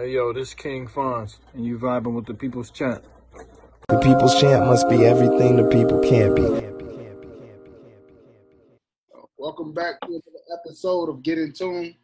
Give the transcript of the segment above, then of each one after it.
Hey yo, this King Fonz, and you vibing with the People's Champ. The people's champ must be everything the people can't be. Welcome back to another episode of Get in Tune.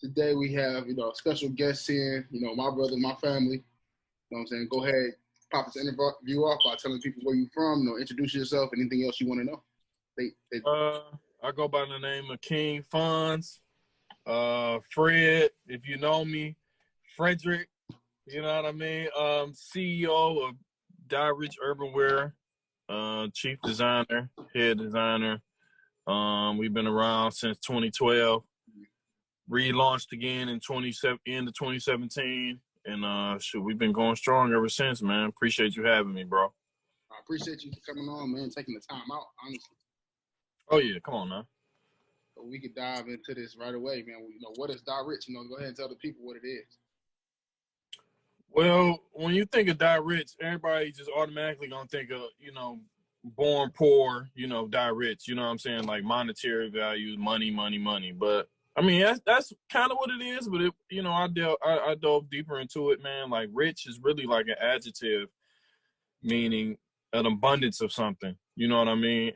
Today we have, a special guest here, my brother, my family. You know what I'm saying? Go ahead, pop this interview off by telling people where you from, introduce yourself, anything else you want to know. I go by the name of King Fonz. Fred, if you know me, Frederick, you know what I mean? CEO of Dierich Urban Wear, chief designer, head designer. We've been around since 2012. Relaunched again in end of 2017. And we've been going strong ever since, man. Appreciate you having me, bro. I appreciate you coming on, man, taking the time out, honestly. Oh yeah, come on now. So we could dive into this right away, man. What is Dierich? Go ahead and tell the people what it is. Well, when you think of Dierich, everybody just automatically gonna think of, born poor, Dierich, you know what I'm saying? Like monetary value, money. But I mean, that's kind of what it is. But I dove deeper into it, man. Like rich is really like an adjective, meaning an abundance of something. You know what I mean?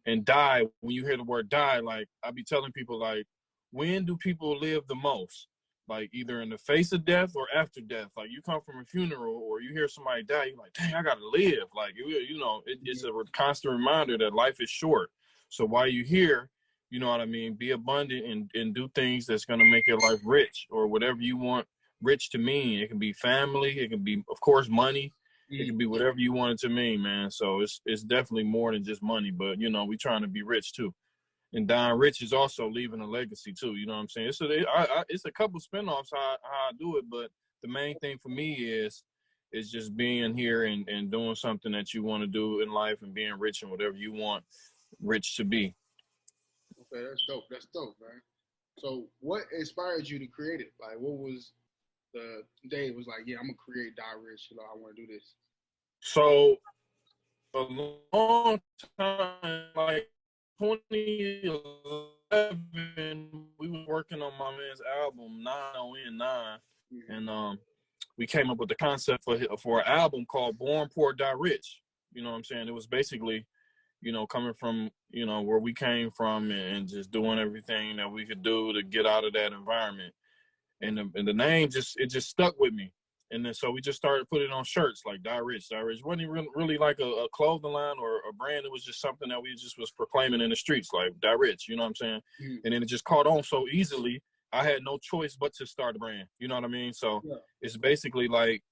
And die, when you hear the word die, like I be telling people, like, when do people live the most? Like either in the face of death or after death. Like you come from a funeral or you hear somebody die, you're like, dang, I gotta live. Like, it's a constant reminder that life is short. So while you're here, you know what I mean, be abundant and do things that's gonna make your life rich, or whatever you want rich to mean. It can be family, it can be, of course, money. It can be whatever you want it to mean, man. So it's definitely more than just money, but we trying to be rich too. And dying rich is also leaving a legacy too. You know what I'm saying? It's a couple spinoffs how I do it, but the main thing for me is just being here and doing something that you want to do in life and being rich in whatever you want rich to be. Okay, that's dope. That's dope, man. So what inspired you to create it? Like, what was the day it was like, yeah, I'm gonna create Dierich. I want to do this. So a long time, like 2011, we were working on my man's album 909, and we came up with the concept for an album called Born Poor Die Rich. You know what I'm saying? It was basically, coming from where we came from and just doing everything that we could do to get out of that environment. And the name just stuck with me. And then so we just started putting it on shirts like Dierich. Dierich wasn't really like a clothing line or a brand. It was just something that we just was proclaiming in the streets, like Dierich, you know what I'm saying? And then it just caught on so easily. I had no choice but to start a brand. You know what I mean? So It's basically like,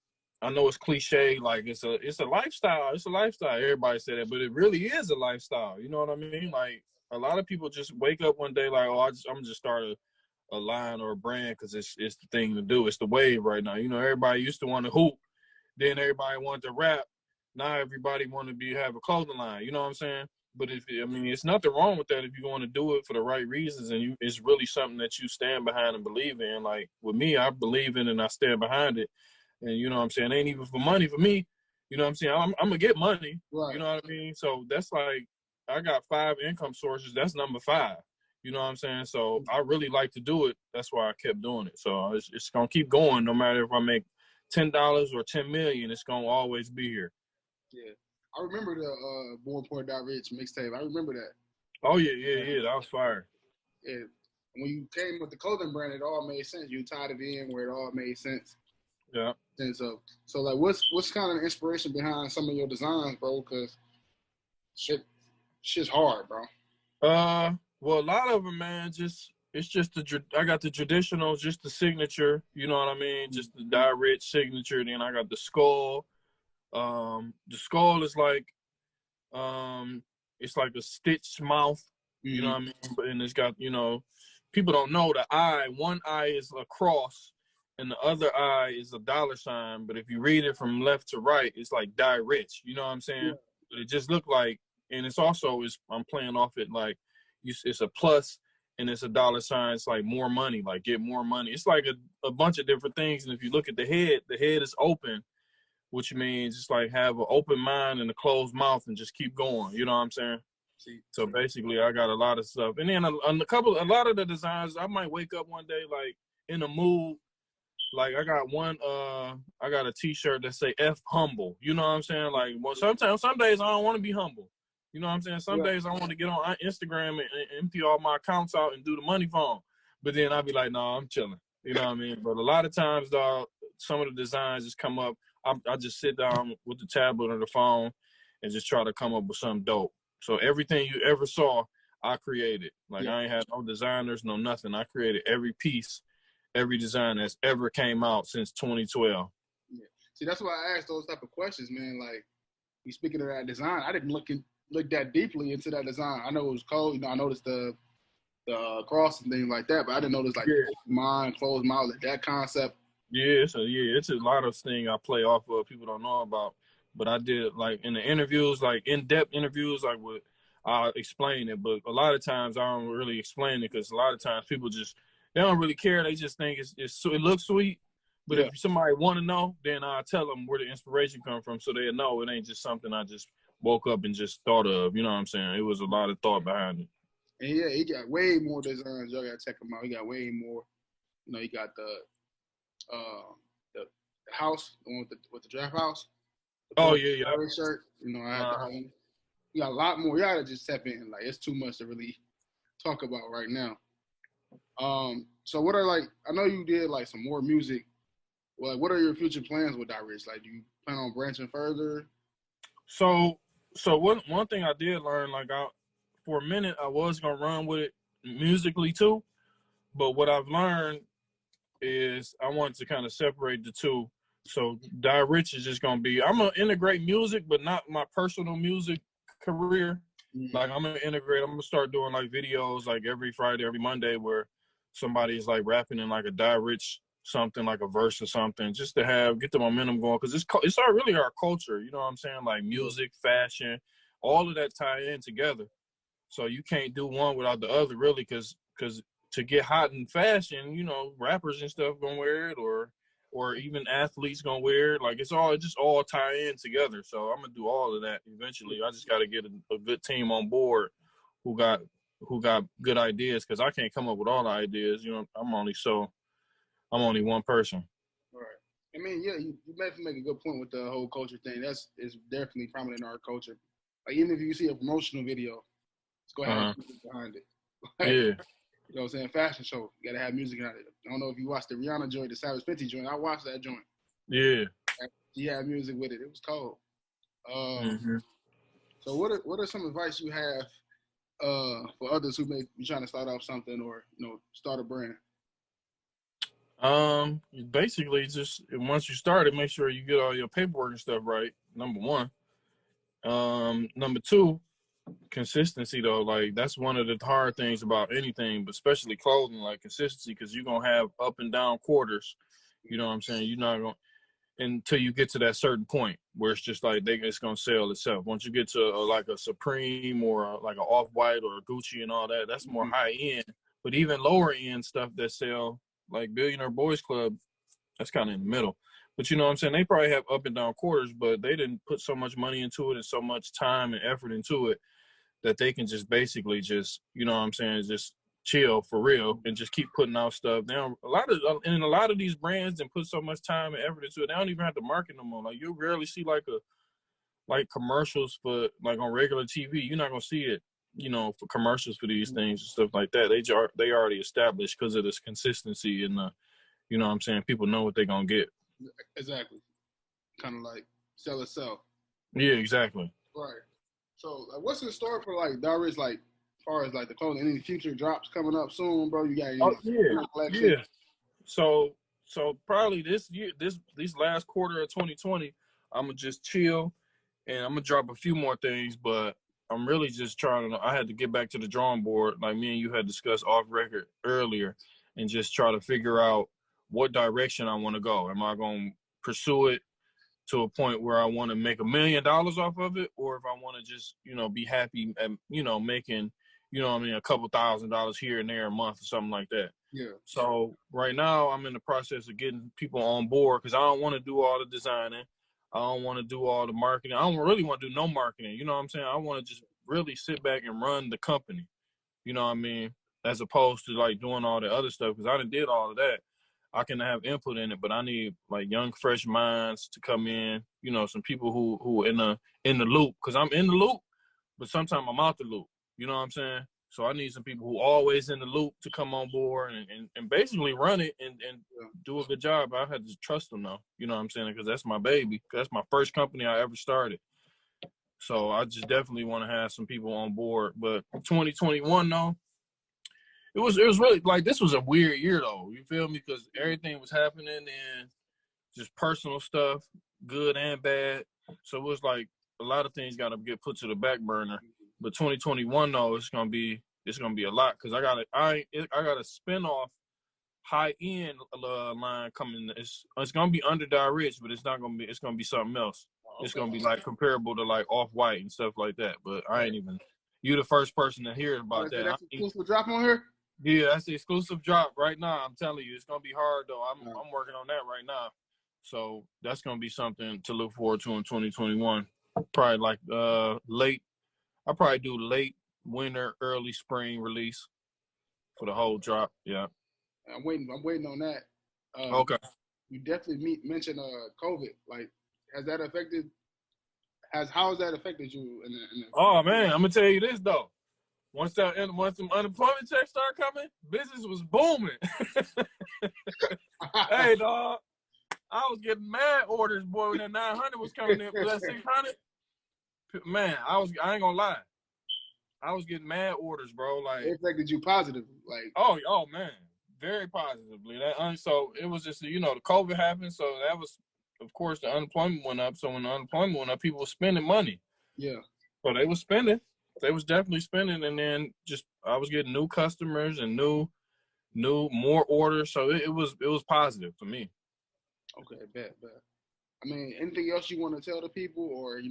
I know it's cliche, like it's a lifestyle. It's a lifestyle. Everybody say that, but it really is a lifestyle. You know what I mean? Like a lot of people just wake up one day like, oh, I'm just start a line or a brand because it's the thing to do. It's the wave right now. Everybody used to want to hoop, then everybody wanted to rap. Now everybody want to have a clothing line. You know what I'm saying? But it's nothing wrong with that if you want to do it for the right reasons and it's really something that you stand behind and believe in. Like with me, I believe in and I stand behind it. And you know what I'm saying? It ain't even for money for me. You know what I'm saying? I'm gonna get money. Right. You know what I mean? So that's like, I got 5 income sources. That's number 5. You know what I'm saying? So I really like to do it. That's why I kept doing it. So it's going to keep going no matter if I make $10 or $10 million, it's going to always be here. Yeah. I remember the Born Poor Dierich mixtape. I remember that. Oh, yeah. That was fire. Yeah. When you came with the clothing brand, it all made sense. You tied it in where it all made sense. Yeah. And so like, what's kind of the inspiration behind some of your designs, bro? Because shit's hard, bro. Well, a lot of them, man, it's just I got the traditional, just the signature, you know what I mean? Just the Dierich signature. Then I got the skull. The skull is like, it's like a stitched mouth, you know what I mean? And it's got, people don't know the eye. One eye is a cross and the other eye is a $sign. But if you read it from left to right, it's like Dierich, you know what I'm saying? Yeah. But it just looked like, and it's also, I'm playing off it like, it's a plus and it's a $sign. It's like more money, like get more money. It's like a bunch of different things. And if you look at the head is open, which means it's like have an open mind and a closed mouth and just keep going. You know what I'm saying? So basically I got a lot of stuff. And then a lot of the designs, I might wake up one day like in a mood Like I got I got a T-shirt that say F humble. You know what I'm saying? Like, well, sometimes, some days I don't want to be humble. You know what I'm saying? Some days I want to get on Instagram and empty all my accounts out and do the money phone. But then I'll be like, no, I'm chilling. You know what I mean? But a lot of times, dog, some of the designs just come up. I just sit down with the tablet or the phone and just try to come up with something dope. So everything you ever saw, I created. Like I ain't had no designers, no nothing. I created every piece, every design that's ever came out since 2012. Yeah. See, that's why I asked those type of questions, man. Like, you speaking of that design, I didn't look that deeply into that design. I know it was cold. You know, I noticed the cross and things like that, but I didn't notice like closed mind, like that concept. Yeah, it's a lot of things I play off of people don't know about. But I did like in the interviews, like in-depth interviews, like with I explain it. But a lot of times I don't really explain it because a lot of times people they don't really care. They just think it looks sweet. But if somebody want to know, then I tell them where the inspiration come from, so they know it ain't just something I just woke up and just thought of. You know what I'm saying? It was a lot of thought behind it. And yeah, he got way more designs. Y'all gotta check him out. He got way more. You know, he got the house, the one with the draft house. The shirt. You know, I had that one. You got a lot more. You gotta just tap in. Like, it's too much to really talk about right now. So what are, like, I know you did like some more music. Well, like, what are your future plans with Dierich? Like, do you plan on branching further? So one thing I did learn, like, for a minute I was gonna run with it musically too, but what I've learned is I wanted to kind of separate the two. So Dierich is just gonna be, I'm gonna integrate music, but not my personal music career. Like I'm gonna start doing like videos like every Friday, every Monday, where somebody's like rapping in like a Dierich something, like a verse or something, just to get the momentum going, because it's really our culture. You know what I'm saying? Like music, fashion, all of that tie in together. So you can't do one without the other, really, because to get hot in fashion, you know, rappers and stuff gonna wear it, or even athletes gonna wear it. Like, it just all tie in together. So I'm gonna do all of that eventually. I just got to get a good team on board who got good ideas, because I can't come up with all the ideas. You know, I'm only one person. Right. I mean, yeah, you make a good point with the whole culture thing. It's definitely prominent in our culture. Like, even if you see a promotional video, let's go ahead and music behind it. Like, yeah. You know what I'm saying? Fashion show. You got to have music behind it. I don't know if you watched the Rihanna joint, the Savage 50 joint. I watched that joint. Yeah. She had music with it. It was cold. So what are some advice you have for others who may be trying to start off something, or, you know, start a brand? Basically, just once you start it, make sure you get all your paperwork and stuff right. Number one. Number two, consistency, though. Like, that's one of the hard things about anything, but especially clothing, like consistency, because you're gonna have up and down quarters. You know what I'm saying? You're not gonna, until you get to that certain point where it's just like it's gonna sell itself. Once you get to like a Supreme or like an Off-White or a Gucci and all that, that's more high end. But even lower end stuff that sell, like Billionaire Boys Club, that's kind of in the middle. But you know what I'm saying? They probably have up and down quarters, but they didn't put so much money into it and so much time and effort into it that they can just basically just, you know what I'm saying, just chill for real and just keep putting out stuff. Now, a lot of these brands and put so much time and effort into it, they don't even have to market no more. Like, you rarely see like commercials for, like, on regular TV. You're not gonna see it, you know, for commercials for these things and stuff like that. They already established because of this consistency and you know what I'm saying, people know what they're gonna get. Exactly. Kind of like sell itself. Yeah, exactly. Right. So, like, what's in store for, like, Dierich, like, as far as like the clothing? Any future drops coming up soon, bro? You got any yeah. So probably this year, these last quarter of 2020, I'm gonna just chill, and I'm gonna drop a few more things. But I'm really just trying to. I had to get back to the drawing board, like me and you had discussed off record earlier, and just try to figure out what direction I want to go. Am I gonna pursue it to a point where I want to make $1 million off of it, or if I want to just, you know, be happy at, you know, making, you know what I mean, a couple $1,000s here and there a month or something like that. Yeah. So right now I'm in the process of getting people on board, because I don't want to do all the designing. I don't want to do all the marketing. I don't really want to do no marketing. You know what I'm saying? I want to just really sit back and run the company. You know what I mean? As opposed to like doing all the other stuff, because I done did all of that. I can have input in it, but I need like young, fresh minds to come in. You know, some people who are in the loop, because I'm in the loop, but sometimes I'm out the loop. You know what I'm saying? So I need some people who are always in the loop to come on board and basically run it and do a good job. I had to trust them though. You know what I'm saying? Because that's my baby. That's my first company I ever started. So I just definitely want to have some people on board. But 2021 though, it was really like, this was a weird year though. You feel me? Because everything was happening and just personal stuff, good and bad. So it was like a lot of things got to get put to the back burner. But 2021 though, it's gonna be a lot, because I got a spinoff high end line coming. It's gonna be under Dierich, but it's gonna be something else. It's gonna be like comparable to like Off-White and stuff like that. But I ain't even. You the first person to hear about that. That's exclusive drop on here. Yeah, that's the exclusive drop right now. I'm telling you, it's gonna be hard though. I'm working on that right now. So that's gonna be something to look forward to in 2021. Probably like late. I'll probably do late winter, early spring release for the whole drop. Yeah. I'm waiting on that. Okay. You definitely mentioned COVID. Like, how has that affected you? Oh man, I'm gonna tell you this though. Once some unemployment checks start coming, business was booming. Hey dog, I was getting mad orders, boy, when that 900 was coming in. That 600, man, I ain't gonna lie. I was getting mad orders, bro. Like, it affected you positively, like. Oh man, very positively. So it was just, the COVID happened, so that was, of course, the unemployment went up. So when the unemployment went up, people were spending money. Yeah. So they were spending. They was definitely spending, and then I was getting new customers and more orders. So it was positive for me. Okay, bet. I mean, anything else you want to tell the people, or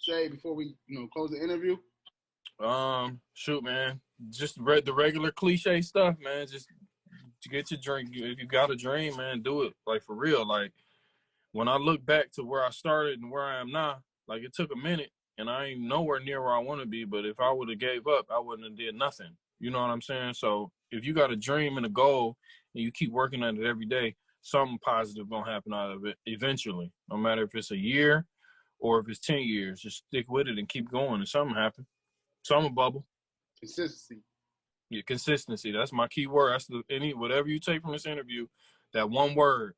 say before we close the interview? Shoot, man. Just the regular cliche stuff, man. Just to get your drink. If you got a dream, man, do it. Like, for real. Like, when I look back to where I started and where I am now, like, it took a minute, and I ain't nowhere near where I want to be. But if I would have gave up, I wouldn't have did nothing. You know what I'm saying? So if you got a dream and a goal, and you keep working at it every day, something positive gonna happen out of it eventually. No matter if it's a year or if it's 10 years, just stick with it and keep going, and something happen. Something bubble. Consistency. Yeah, consistency. That's my key word. That's whatever you take from this interview, that one word,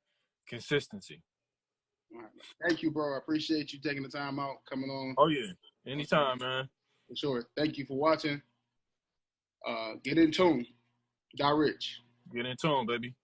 consistency. All right. Thank you, bro. I appreciate you taking the time out, coming on. Oh yeah, anytime, man. For sure. Thank you for watching. Get in tune. Dierich. Get in tune, baby.